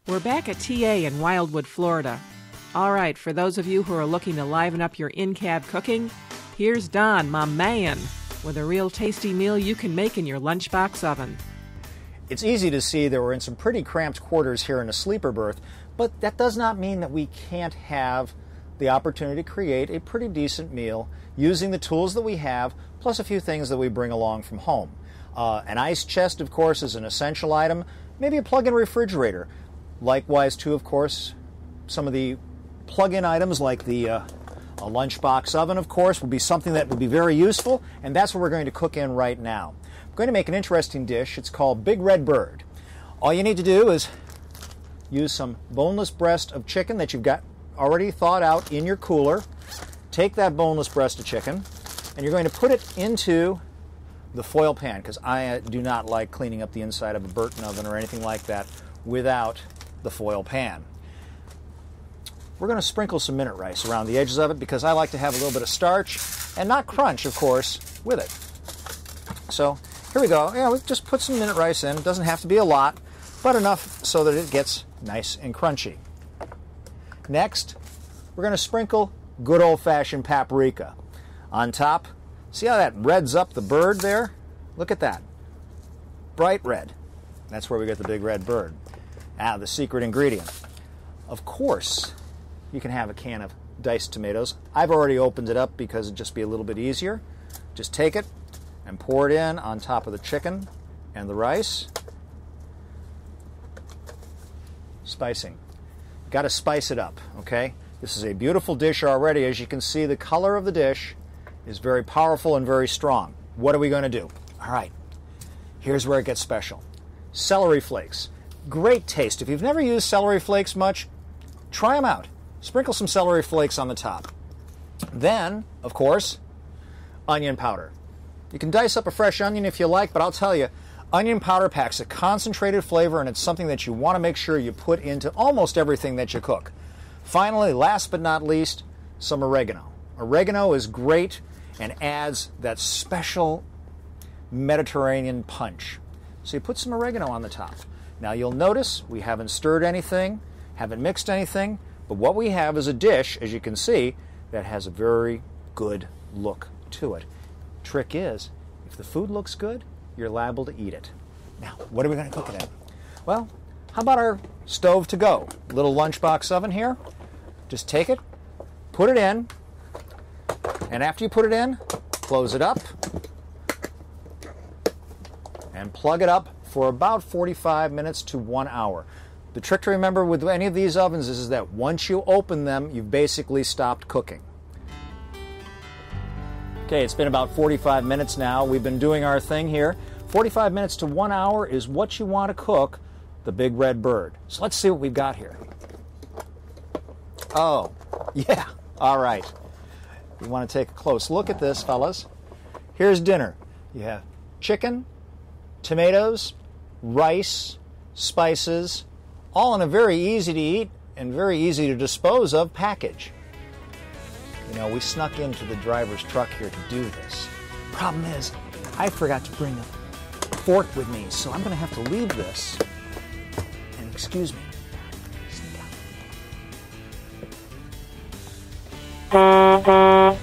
We're back at TA in Wildwood, Florida. All right, for those of you who are looking to liven up your in-cab cooking, here's Don, my man, with a real tasty meal you can make in your lunchbox oven. It's easy to see that we're in some pretty cramped quarters here in a sleeper berth, but that does not mean that we can't have the opportunity to create a pretty decent meal using the tools that we have, plus a few things that we bring along from home. An ice chest, of course, is an essential item, maybe a plug-in refrigerator. Likewise, too, of course, some of the plug-in items like a lunchbox oven, of course, will be something that will be very useful, and that's what we're going to cook in right now. I'm going to make an interesting dish. It's called Big Red Bird. All you need to do is use some boneless breast of chicken that you've got already thawed out in your cooler. Take that boneless breast of chicken, and you're going to put it into the foil pan, because I do not like cleaning up the inside of a Burton oven or anything like that without the foil pan. We're going to sprinkle some minute rice around the edges of it because I like to have a little bit of starch and not crunch, of course, with it. So here we go. Yeah, we just put some minute rice in. It doesn't have to be a lot, but enough so that it gets nice and crunchy. Next, we're going to sprinkle good old-fashioned paprika on top. See how that reds up the bird there? Look at that. Bright red. That's where we get the Big Red Bird. Now, the secret ingredient. Of course, you can have a can of diced tomatoes. I've already opened it up because it'd just be a little bit easier. Just take it and pour it in on top of the chicken and the rice. Spicing. Got to spice it up, okay? This is a beautiful dish already. As you can see, the color of the dish is very powerful and very strong. What are we going to do? All right, here's where it gets special. Celery flakes. Great taste. If you've never used celery flakes much, try them out. Sprinkle some celery flakes on the top. Then, of course, onion powder. You can dice up a fresh onion if you like, but I'll tell you, onion powder packs a concentrated flavor, and it's something that you want to make sure you put into almost everything that you cook. Finally, last but not least, some oregano. Oregano is great and adds that special Mediterranean punch. So you put some oregano on the top. Now you'll notice we haven't stirred anything, haven't mixed anything, but what we have is a dish, as you can see, that has a very good look to it. Trick is, if the food looks good, you're liable to eat it. Now, what are we going to cook it in? Well, how about our stove to go? Little lunchbox oven here. Just take it, put it in, and after you put it in, close it up and plug it up for about 45 minutes to 1 hour. The trick to remember with any of these ovens is that once you open them, you've basically stopped cooking. Okay, it's been about 45 minutes now. We've been doing our thing here. 45 minutes to 1 hour is what you want to cook the Big Red Bird. So let's see what we've got here. Oh, yeah, all right. You want to take a close look at this, fellas. Here's dinner. You have chicken, tomatoes, rice, spices, all in a very easy to eat and very easy to dispose of package. You know, we snuck into the driver's truck here to do this. Problem is, I forgot to bring a fork with me, so I'm going to have to leave this. And excuse me. Sneak out.